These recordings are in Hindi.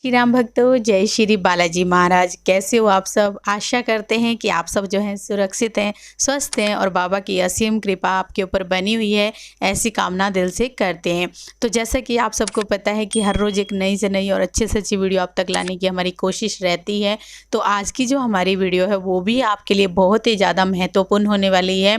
श्री राम भक्तों, जय श्री बालाजी महाराज। कैसे हो आप सब? आशा करते हैं कि आप सब जो हैं सुरक्षित हैं, स्वस्थ हैं और बाबा की असीम कृपा आपके ऊपर बनी हुई है, ऐसी कामना दिल से करते हैं। तो जैसा कि आप सबको पता है कि हर रोज़ एक नई से नई और अच्छे से अच्छी वीडियो आप तक लाने की हमारी कोशिश रहती है। तो आज की जो हमारी वीडियो है वो भी आपके लिए बहुत ही ज़्यादा महत्वपूर्ण होने वाली है।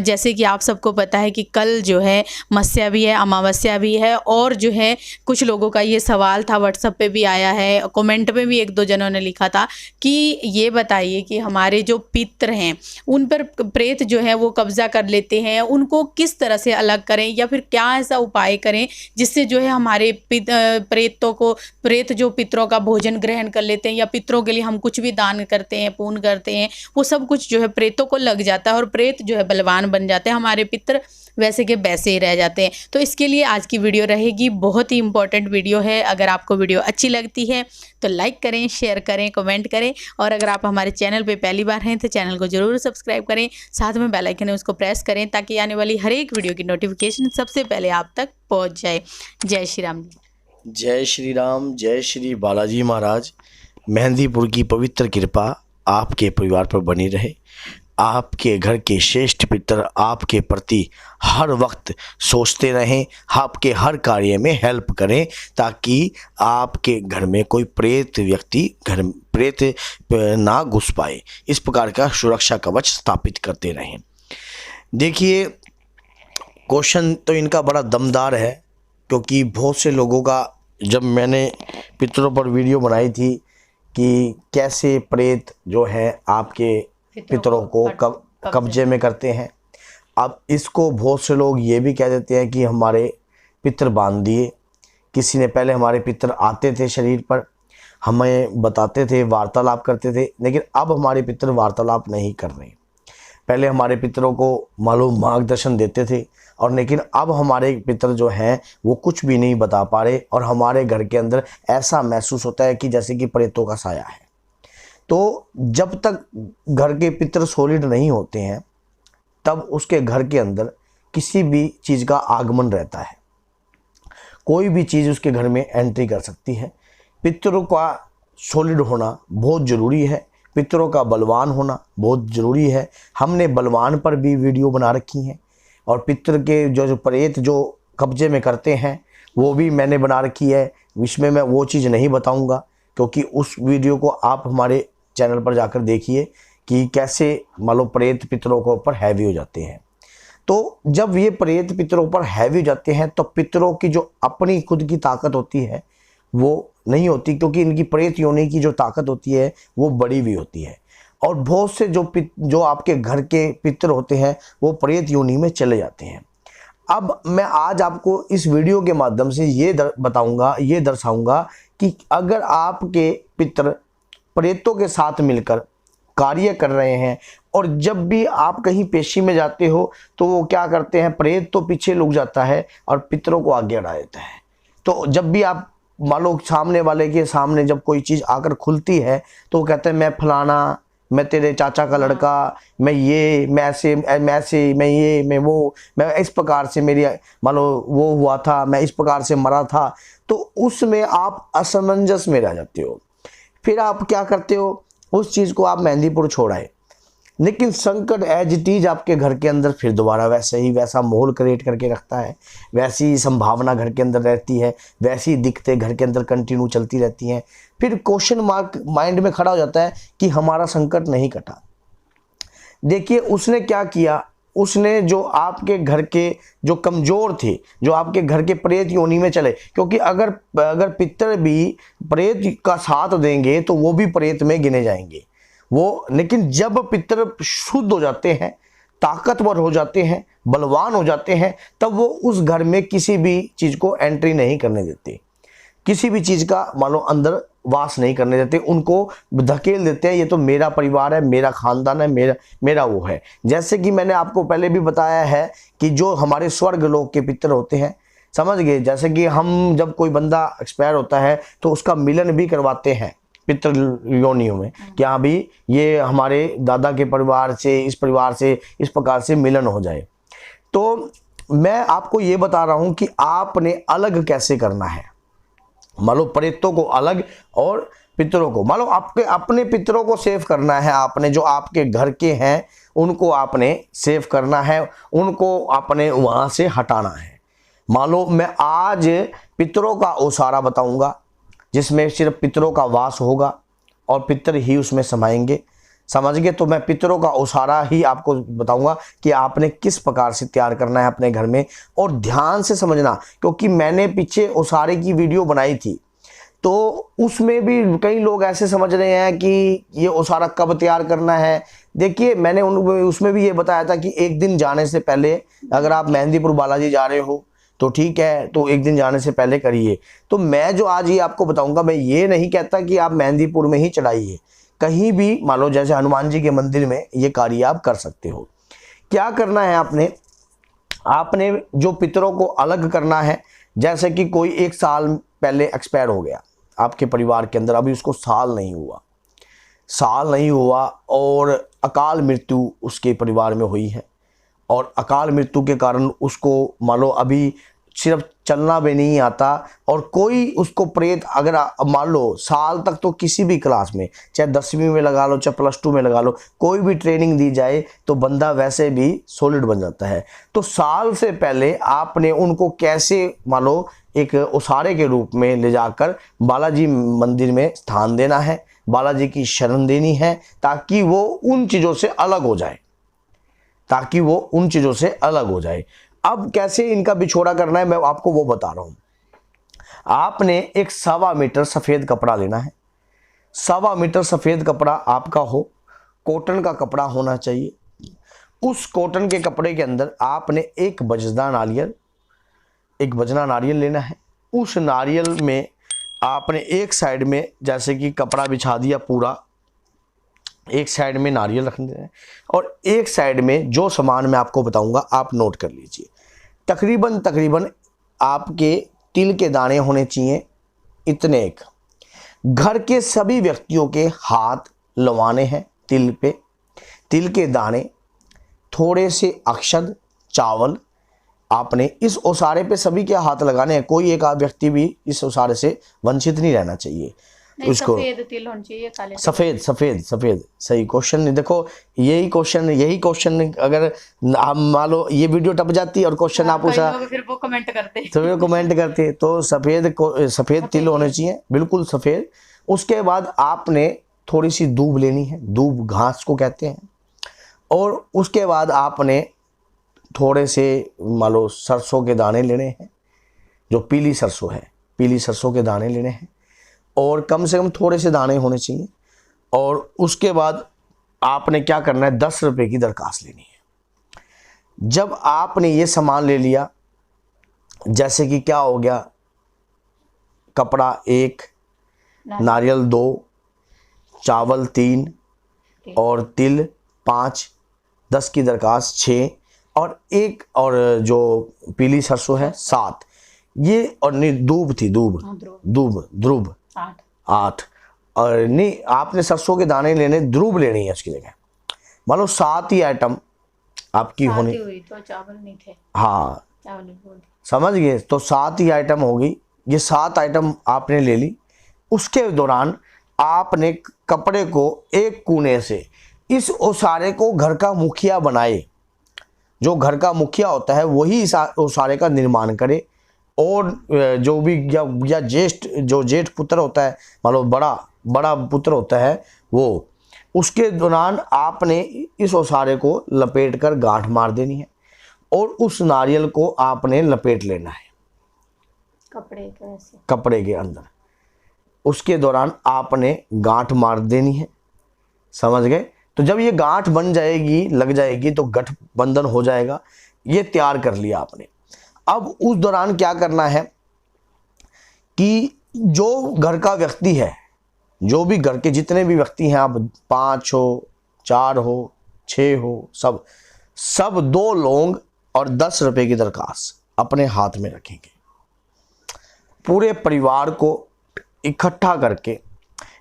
जैसे कि आप सबको पता है कि कल जो है मत्स्या भी है, अमावस्या भी है, और जो है कुछ लोगों का ये सवाल था, व्हाट्सएप पे भी आया है, कमेंट में भी एक दो जनों ने लिखा था कि ये बताइए कि हमारे जो पितृ हैं उन पर प्रेत जो है वो कब्जा कर लेते हैं, उनको किस तरह से अलग करें या फिर क्या ऐसा उपाय करें जिससे जो है हमारे प्रेत जो पितरों का भोजन ग्रहण कर लेते हैं या पितरों के लिए हम कुछ भी दान करते हैं, पुण्य करते हैं, वो सब कुछ जो है प्रेतों को लग जाता है और प्रेत जो है बलवान बन जाते हैं, हमारे पितर वैसे के वैसे ही रह जाते हैं। तो इसके लिए आज की वीडियो रहेगी, बहुत ही इंपॉर्टेंट वीडियो है। अगर आपको वीडियो अच्छी लगती है तो लाइक करें, शेयर करें, कमेंट करें, और अगर आप हमारे चैनल पे पहली बार हैं तो चैनल को जरूर सब्सक्राइब करें, साथ में बेल आइकन है उसको प्रेस करें ताकि आने वाली हर एक वीडियो की नोटिफिकेशन सबसे पहले आप तक पहुँच जाए। जय श्री राम। जय श्री राम, जय श्री बालाजी महाराज। मेहंदीपुर की पवित्र कृपा आपके परिवार पर बनी रहे। आपके घर के श्रेष्ठ पितर आपके प्रति हर वक्त सोचते रहें, आपके हर कार्य में हेल्प करें ताकि आपके घर में कोई प्रेत व्यक्ति प्रेत ना घुस पाए। इस प्रकार का सुरक्षा कवच स्थापित करते रहें। देखिए, क्वेश्चन तो इनका बड़ा दमदार है, क्योंकि बहुत से लोगों का, जब मैंने पितरों पर वीडियो बनाई थी कि कैसे प्रेत जो है आपके पितरों को कब्जे में करते हैं, अब इसको बहुत से लोग ये भी कह देते हैं कि हमारे पितर बांध दिए। किसी ने पहले हमारे पितर आते थे शरीर पर, हमें बताते थे, वार्तालाप करते थे, लेकिन अब हमारे पितर वार्तालाप नहीं कर रहे। पहले हमारे पितरों को मालूम मार्गदर्शन देते थे, और लेकिन अब हमारे पितर जो हैं वो कुछ भी नहीं बता पा रहे, और हमारे घर के अंदर ऐसा महसूस होता है कि जैसे कि प्रेतों का साया है। तो जब तक घर के पितर सॉलिड नहीं होते हैं तब उसके घर के अंदर किसी भी चीज़ का आगमन रहता है, कोई भी चीज़ उसके घर में एंट्री कर सकती है। पितरों का सॉलिड होना बहुत ज़रूरी है, पितरों का बलवान होना बहुत ज़रूरी है। हमने बलवान पर भी वीडियो बना रखी हैं, और पितर के जो प्रेत जो कब्जे में करते हैं वो भी मैंने बना रखी है। इसमें मैं वो चीज़ नहीं बताऊंगा, क्योंकि उस वीडियो को आप हमारे चैनल पर जाकर देखिए कि कैसे मान लो प्रेत पितरों के ऊपर हैवी हो जाते हैं। तो जब ये प्रेत पितरों पर हैवी हो जाते हैं तो पितरों की जो अपनी खुद की ताकत होती है वो नहीं होती, क्योंकि इनकी प्रेत योनि की जो ताकत होती है वो बड़ी भी होती है। और बहुत से जो आपके घर के पितर होते हैं वो प्रेत योनि में चले जाते हैं। अब मैं आज आपको इस वीडियो के माध्यम से ये दर्शाऊंगा कि अगर आपके पितर प्रेतों के साथ मिलकर कार्य कर रहे हैं, और जब भी आप कहीं पेशी में जाते हो तो वो क्या करते हैं, प्रेत तो पीछे लुक जाता है और पितरों को आगे बढ़ा देता है। तो जब भी आप मान लो सामने वाले के सामने जब कोई चीज़ आकर खुलती है तो वो कहते हैं मैं फलाना, मैं तेरे चाचा का लड़का, मैं ये, मैं ऐसे, मैं ये, मैं वो, मैं इस प्रकार से मेरी मान लो वो हुआ था, मैं इस प्रकार से मरा था। तो उसमें आप असमंजस में रह जाते हो। फिर आप क्या करते हो, उस चीज़ को आप मेहंदीपुर छोड़ आए, लेकिन संकट एज इट इज आपके घर के अंदर फिर दोबारा वैसा माहौल क्रिएट करके रखता है, वैसी संभावना घर के अंदर रहती है, वैसी दिक्कतें घर के अंदर कंटिन्यू चलती रहती हैं। फिर क्वेश्चन मार्क माइंड में खड़ा हो जाता है कि हमारा संकट नहीं कटा। देखिए, उसने क्या किया, उसने जो आपके घर के जो कमज़ोर थे, जो आपके घर के प्रेत योनि में चले, क्योंकि अगर पितर भी प्रेत का साथ देंगे तो वो भी प्रेत में गिने जाएंगे वो। लेकिन जब पितर शुद्ध हो जाते हैं, ताकतवर हो जाते हैं, बलवान हो जाते हैं, तब वो उस घर में किसी भी चीज़ को एंट्री नहीं करने देते, किसी भी चीज़ का मान लो अंदर वास नहीं करने देते, उनको धकेल देते हैं, ये तो मेरा परिवार है, मेरा खानदान है, मेरा वो है। जैसे कि मैंने आपको पहले भी बताया है कि जो हमारे स्वर्ग लोक के पितर होते हैं, समझ गए, जैसे कि हम जब कोई बंदा एक्सपायर होता है तो उसका मिलन भी करवाते हैं पितर योनियों में, कि हाँ भी ये हमारे दादा के परिवार से, इस परिवार से, इस प्रकार से मिलन हो जाए। तो मैं आपको ये बता रहा हूँ कि आपने अलग कैसे करना है। मान लो प्रेतों को अलग और पितरों को, मान लो आपके अपने पितरों को सेव करना है आपने, जो आपके घर के हैं उनको आपने सेव करना है, उनको आपने वहां से हटाना है। मान लो मैं आज पितरों का ओसारा बताऊंगा जिसमें सिर्फ पितरों का वास होगा और पितर ही उसमें समाएंगे, समझ गए। तो मैं पितरों का ओसारा ही आपको बताऊंगा कि आपने किस प्रकार से तैयार करना है अपने घर में, और ध्यान से समझना, क्योंकि मैंने पीछे ओसारे की वीडियो बनाई थी तो उसमें भी कई लोग ऐसे समझ रहे हैं कि ये ओसारा कब तैयार करना है। देखिए मैंने उसमें भी ये बताया था कि एक दिन जाने से पहले, अगर आप मेहंदीपुर बालाजी जा रहे हो तो ठीक है, तो एक दिन जाने से पहले करिए। तो मैं जो आज ये आपको बताऊंगा, मैं ये नहीं कहता कि आप मेहंदीपुर में ही चढ़ाइए, कहीं भी मान लो जैसे हनुमान जी के मंदिर में ये कार्य आप कर सकते हो। क्या करना है आपने जो पितरों को अलग करना है, जैसे कि कोई 1 साल पहले एक्सपायर हो गया आपके परिवार के अंदर, अभी उसको साल नहीं हुआ और अकाल मृत्यु उसके परिवार में हुई है, और अकाल मृत्यु के कारण उसको मान लो अभी सिर्फ चलना भी नहीं आता, और कोई उसको प्रेत अगर मान लो साल तक, तो किसी भी क्लास में, चाहे 10वीं में लगा लो चाहे +2 में लगा लो, कोई भी ट्रेनिंग दी जाए तो बंदा वैसे भी सॉलिड बन जाता है। तो साल से पहले आपने उनको कैसे मान लो एक उसारे के रूप में ले जाकर बालाजी मंदिर में स्थान देना है, बालाजी की शरण देनी है, ताकि वो उन चीज़ों से अलग हो जाए। अब कैसे इनका बिछोड़ा करना है मैं आपको वो बता रहा हूं। आपने एक 1.25 मीटर सफेद कपड़ा लेना है। 1.25 मीटर सफेद कपड़ा आपका हो, कॉटन का कपड़ा होना चाहिए। उस कॉटन के कपड़े के अंदर आपने एक बजना नारियल लेना है। उस नारियल में आपने एक साइड में जैसे कि कपड़ा बिछा दिया पूरा, एक साइड में नारियल रख देना है, और एक साइड में जो सामान मैं आपको बताऊंगा आप नोट कर लीजिए। तकरीबन आपके तिल के दाने होने चाहिए इतने एक। घर के सभी व्यक्तियों के हाथ लवाने हैं तिल पे, तिल के दाने, थोड़े से अक्षत, चावल, आपने इस ओसारे पे सभी के हाथ लगाने हैं। कोई एक व्यक्ति भी इस ओसारे से वंचित नहीं रहना चाहिए। उसको सफेद तिल होना चाहिए, काले सफेद सही क्वेश्चन। देखो यही क्वेश्चन अगर हम मान लो ये वीडियो टप जाती और क्वेश्चन आप पूछा, फिर वो कमेंट करते तो सफेद तिल होने चाहिए, बिल्कुल सफेद। उसके बाद आपने थोड़ी सी दूब लेनी है, दूब घास को कहते हैं, और उसके बाद आपने थोड़े से मान लो सरसों के दाने लेने हैं, जो पीली सरसों के दाने लेने हैं, और कम से कम थोड़े से दाने होने चाहिए। और उसके बाद आपने क्या करना है, 10 रुपये की दरखास्त लेनी है। जब आपने ये सामान ले लिया, जैसे कि क्या हो गया, कपड़ा 1, नारियल 2, चावल 3 और तिल 5, 10 की दरखास्त 6, और एक और जो पीली सरसों है 7, ये और नहीं दूब थी, ध्रुव 8, और नहीं आपने सरसों के दाने लेने, ध्रुव लेनी है उसकी जगह। मान लो 7 ही आइटम आपकी होनी, तो चावल नहीं थे, हाँ चावल नहीं बोल, समझ गए। तो 7 ही आइटम होगी, ये 7 आइटम आपने ले ली। उसके दौरान आपने कपड़े को एक कोने से इस ओसारे को घर का मुखिया बनाए। जो घर का मुखिया होता है वही इस ओसारे का निर्माण करे, और जो भी या जेठ पुत्र होता है, मान लो बड़ा पुत्र होता है वो, उसके दौरान आपने इस ओसारे को लपेट कर गांठ मार देनी है, और उस नारियल को आपने लपेट लेना है कपड़े के अंदर। उसके दौरान आपने गांठ मार देनी है, समझ गए। तो जब ये गांठ बन जाएगी, लग जाएगी, तो गठबंधन हो जाएगा। ये तैयार कर लिया आपने। अब उस दौरान क्या करना है कि जो घर का व्यक्ति है, जो भी घर के जितने भी व्यक्ति हैं, आप 5 हो, 4 हो, 6 हो, सब 2 लौंग और 10 रुपए की दरखास्त अपने हाथ में रखेंगे। पूरे परिवार को इकट्ठा करके,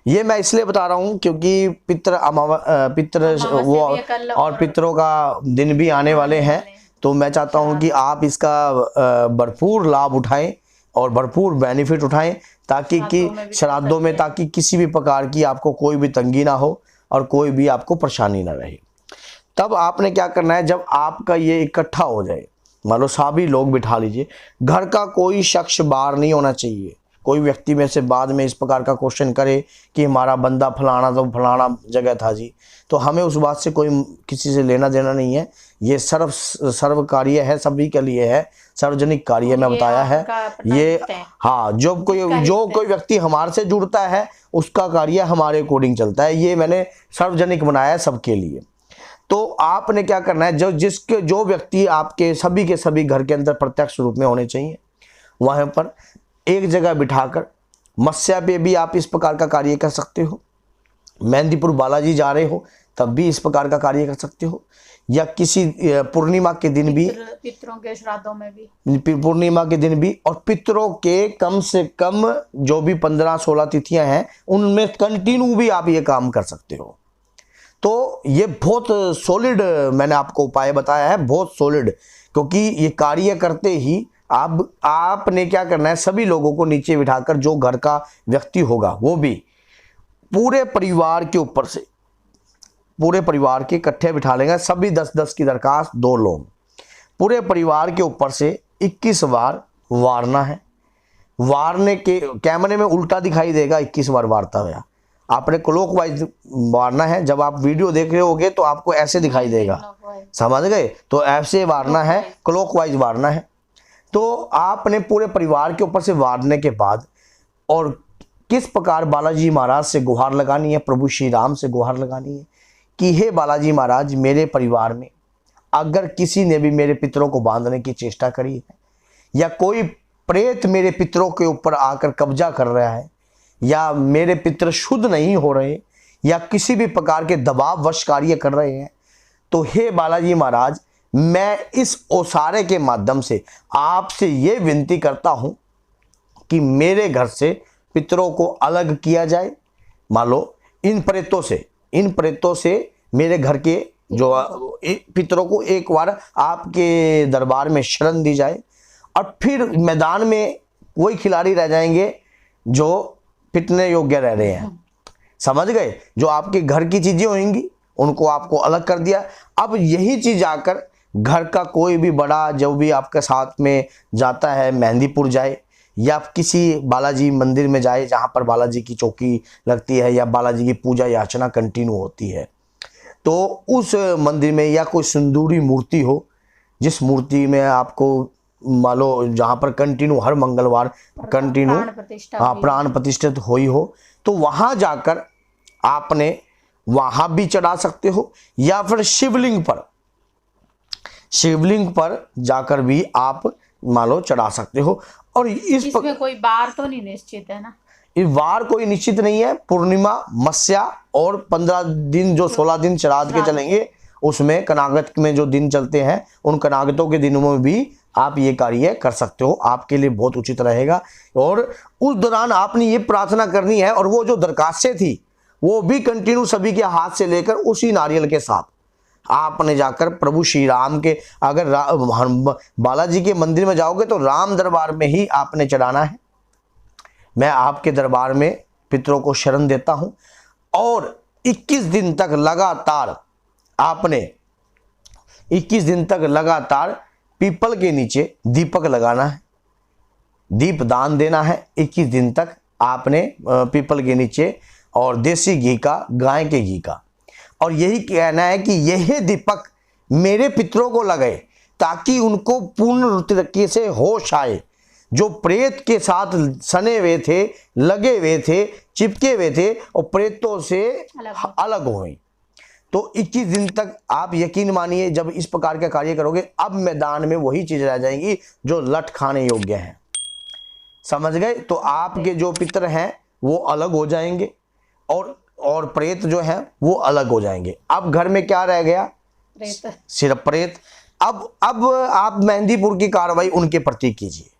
ये मैं इसलिए बता रहा हूँ क्योंकि पितरों का दिन भी आने वाले हैं, तो मैं चाहता हूँ कि आप इसका भरपूर लाभ उठाएं और भरपूर बेनिफिट उठाएं ताकि श्राद्धों में ताकि किसी भी प्रकार की आपको कोई भी तंगी ना हो और कोई भी आपको परेशानी ना रहे। तब आपने क्या करना है, जब आपका ये इकट्ठा हो जाए, मान लो सभी लोग बिठा लीजिए, घर का कोई शख्स बाहर नहीं होना चाहिए। कोई व्यक्ति में से बाद में इस प्रकार का क्वेश्चन करे कि हमारा बंदा फलाना तो फलाना जगह था जी, तो हमें उस बात से कोई किसी से लेना देना नहीं है। ये सर्व कार्य है, सभी के लिए है, सार्वजनिक कार्य में बताया है ये। हाँ, जो कोई व्यक्ति हमारे से जुड़ता है उसका कार्य हमारे अकॉर्डिंग चलता है, ये मैंने सार्वजनिक बनाया है सबके लिए। तो आपने क्या करना है, जो व्यक्ति आपके सभी के सभी घर के अंदर प्रत्यक्ष रूप में होने चाहिए, वहां पर एक जगह बिठाकर मत्स्या पे भी आप इस प्रकार का कार्य कर सकते हो। मेहंदीपुर बालाजी जा रहे हो तब भी इस प्रकार का कार्य कर सकते हो, या किसी पूर्णिमा के दिन भी, पितरों के श्राद्धों में भी, पूर्णिमा के दिन भी, और पितरों के कम से कम जो भी 15-16 तिथियां हैं उनमें कंटिन्यू भी आप ये काम कर सकते हो। तो ये बहुत सॉलिड मैंने आपको उपाय बताया है, बहुत सॉलिड, क्योंकि ये कार्य करते ही आपने क्या करना है, सभी लोगों को नीचे बिठाकर, जो घर का व्यक्ति होगा वो भी पूरे परिवार के ऊपर से, पूरे परिवार के इकट्ठे बिठा लेंगे, सभी 10-10 की दरखास्त, 2 लोग, पूरे परिवार के ऊपर से 21 बार वारना है। वारने के कैमरे में उल्टा दिखाई देगा, 21 बार वारता हुआ आपने क्लॉकवाइज वारना है। जब आप वीडियो देख रहे होगे तो आपको ऐसे दिखाई देगा, समझ गए? तो ऐसे वारना है, क्लॉकवाइज वारना है। तो आपने पूरे परिवार के ऊपर से वारने के बाद, और किस प्रकार बालाजी महाराज से गुहार लगानी है, प्रभु श्री राम से गुहार लगानी है कि हे बालाजी महाराज, मेरे परिवार में अगर किसी ने भी मेरे पितरों को बांधने की चेष्टा करी है, या कोई प्रेत मेरे पितरों के ऊपर आकर कब्जा कर रहा है, या मेरे पितर शुद्ध नहीं हो रहे, या किसी भी प्रकार के दबाव वश कार्य कर रहे हैं, तो हे बालाजी महाराज, मैं इस ओसारे के माध्यम से आपसे ये विनती करता हूं कि मेरे घर से पितरों को अलग किया जाए। मान लो इन प्रेतों से मेरे घर के जो पितरों को एक बार आपके दरबार में शरण दी जाए, और फिर मैदान में वही खिलाड़ी रह जाएंगे जो पिटने योग्य रह रहे हैं, समझ गए? जो आपके घर की चीजें होंगी उनको आपको अलग कर दिया। अब यही चीज आकर घर का कोई भी बड़ा जो भी आपके साथ में जाता है, मेहंदीपुर जाए या किसी बालाजी मंदिर में जाए जहाँ पर बालाजी की चौकी लगती है या बालाजी की पूजा या अर्चना कंटिन्यू होती है, तो उस मंदिर में या कोई सिंदूरी मूर्ति हो, जिस मूर्ति में आपको मान लो जहाँ पर कंटिन्यू हर मंगलवार कंटिन्यू प्राण प्रतिष्ठित हुई हो, तो वहाँ जाकर आपने वहाँ भी चढ़ा सकते हो, या फिर शिवलिंग पर जाकर भी आप मान लो चढ़ा सकते हो। और इसमें कोई बार तो नहीं निश्चित है ना? इस बार कोई निश्चित नहीं है। पूर्णिमा, मत्स्या और 15 दिन जो 16 दिन श्राद्ध के चलेंगे, उसमें कनागत में जो दिन चलते हैं उन कनागतों के दिनों में भी आप ये कार्य कर सकते हो, आपके लिए बहुत उचित रहेगा। और उस दौरान आपने ये प्रार्थना करनी है, और वो जो दरखास्तें थी वो भी कंटिन्यू सभी के हाथ से लेकर उसी नारियल के साथ आपने जाकर प्रभु श्री राम के, अगर बालाजी के मंदिर में जाओगे तो राम दरबार में ही आपने चढ़ाना है। मैं आपके दरबार में पितरों को शरण देता हूं, और 21 दिन तक लगातार आपने 21 दिन तक लगातार पीपल के नीचे दीपक लगाना है, दीप दान देना है 21 दिन तक आपने पीपल के नीचे, और देसी घी का, गाय के घी का। और यही कहना है कि यह दीपक मेरे पितरों को लगे ताकि उनको पूर्ण तरीके से होश आए। जो प्रेत के साथ सने हुए थे, लगे हुए थे, चिपके हुए थे, और प्रेतों से अलग हुए। तो 21 दिन तक आप यकीन मानिए जब इस प्रकार का कार्य करोगे, अब मैदान में वही चीज रह जाएंगी जो लठ खाने योग्य हैं, समझ गए? तो आपके जो पितर हैं वो अलग हो जाएंगे, और प्रेत जो है वो अलग हो जाएंगे। अब घर में क्या रह गया? प्रेत, सिर्फ प्रेत। अब आप मेहंदीपुर की कार्रवाई उनके प्रति कीजिए,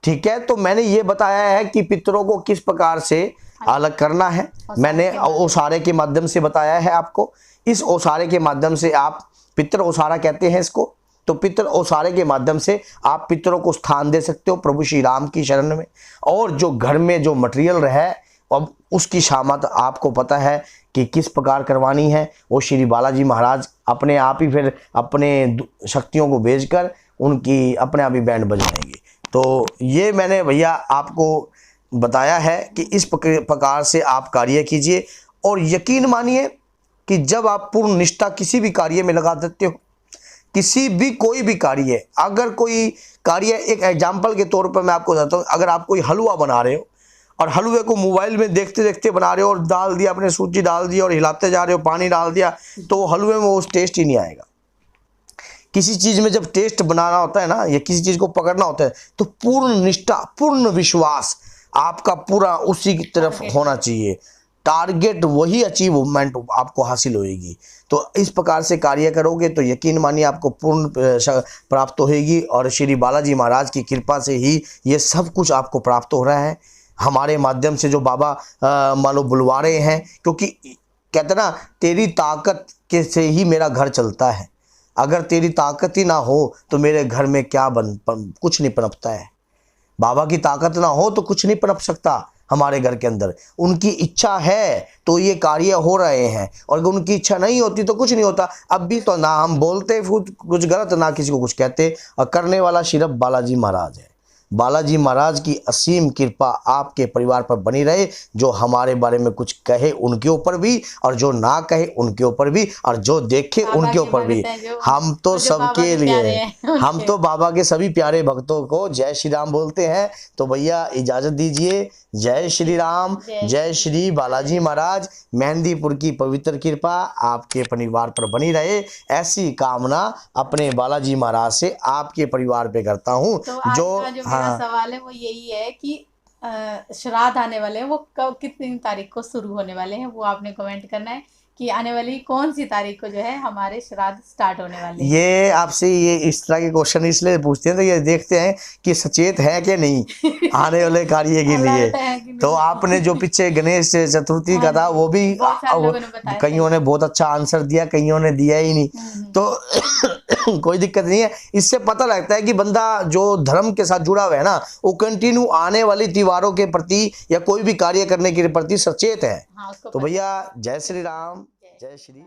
ठीक है? तो मैंने ये बताया है कि पितरों को किस प्रकार से अलग करना है, मैंने ओसारे के माध्यम से बताया है आपको। इस ओसारे के माध्यम से आप, पितर ओसारा कहते हैं इसको, तो पितर ओसारे के माध्यम से आप पितरों को स्थान दे सकते हो प्रभु श्री राम की शरण में। और जो घर में जो मटेरियल रहे अब उसकी शामत आपको पता है कि किस प्रकार करवानी है, वो श्री बालाजी महाराज अपने आप ही फिर अपने शक्तियों को भेजकर उनकी अपने आप ही बैंड बजाएंगे। तो ये मैंने भैया आपको बताया है कि इस प्रकार से आप कार्य कीजिए। और यकीन मानिए कि जब आप पूर्ण निष्ठा किसी भी कार्य में लगा देते हो, किसी भी कोई भी कार्य, अगर कोई कार्य, एक एग्जाम्पल के तौर पर मैं आपको बताता हूँ, अगर आप कोई हलवा बना रहे हो और हलवे को मोबाइल में देखते देखते बना रहे हो और डाल दिया, अपने सूजी डाल दिया और हिलाते जा रहे हो, पानी डाल दिया, तो हलवे में वो टेस्ट ही नहीं आएगा। किसी चीज़ में जब टेस्ट बनाना होता है ना, या किसी चीज़ को पकड़ना होता है, तो पूर्ण निष्ठा, पूर्ण विश्वास आपका पूरा उसी की तरफ होना चाहिए। टारगेट वही अचीवमेंट आपको हासिल होएगी। तो इस प्रकार से कार्य करोगे तो यकीन मानिए आपको पूर्ण प्राप्त होएगी। और श्री बालाजी महाराज की कृपा से ही ये सब कुछ आपको प्राप्त हो रहा है। हमारे माध्यम से जो बाबा मानो बुलवा रहे हैं, क्योंकि कहते ना, तेरी ताकत के से ही मेरा घर चलता है। अगर तेरी ताकत ही ना हो तो मेरे घर में क्या कुछ नहीं पनपता है। बाबा की ताकत ना हो तो कुछ नहीं पनप सकता हमारे घर के अंदर। उनकी इच्छा है तो ये कार्य हो रहे हैं, और अगर उनकी इच्छा नहीं होती तो कुछ नहीं होता। अब भी तो ना हम बोलते कुछ गलत, ना किसी को कुछ कहते, और करने वाला सिर्फ बालाजी महाराज है। बालाजी महाराज की असीम कृपा आपके परिवार पर बनी रहे। जो हमारे बारे में कुछ कहे उनके ऊपर भी, और जो ना कहे उनके ऊपर भी, और जो देखे उनके ऊपर भी। हम तो सबके लिए, हम तो बाबा के सभी प्यारे भक्तों को जय श्री राम बोलते हैं। तो भैया इजाजत दीजिए। जय श्री राम, जय श्री बालाजी महाराज। मेहंदीपुर की पवित्र कृपा आपके परिवार पर बनी रहे, ऐसी कामना अपने बालाजी महाराज से आपके परिवार पे करता हूँ। तो जो मेरा सवाल है वो यही है कि श्राद्ध आने वाले हैं, वो कब, कितनी तारीख को शुरू होने वाले हैं, वो आपने कमेंट करना है कि आने वाली कौन सी तारीख को जो है हमारे श्राद्ध स्टार्ट होने वाले हैं। ये आपसे ये इस तरह के क्वेश्चन इसलिए पूछते हैं तो ये देखते हैं कि सचेत है कि नहीं आने वाले कार्य के लिए। तो आपने जो पीछे गणेश चतुर्थी का था वो भी कईयों ने बहुत अच्छा आंसर दिया, कईयों ने दिया ही नहीं। तो कोई दिक्कत नहीं है। इससे पता लगता है कि बंदा जो धर्म के साथ जुड़ा हुआ है ना, वो कंटिन्यू आने वाली त्योहारों के प्रति या कोई भी कार्य करने के प्रति सचेत है। तो भैया जय श्री राम, जय श्री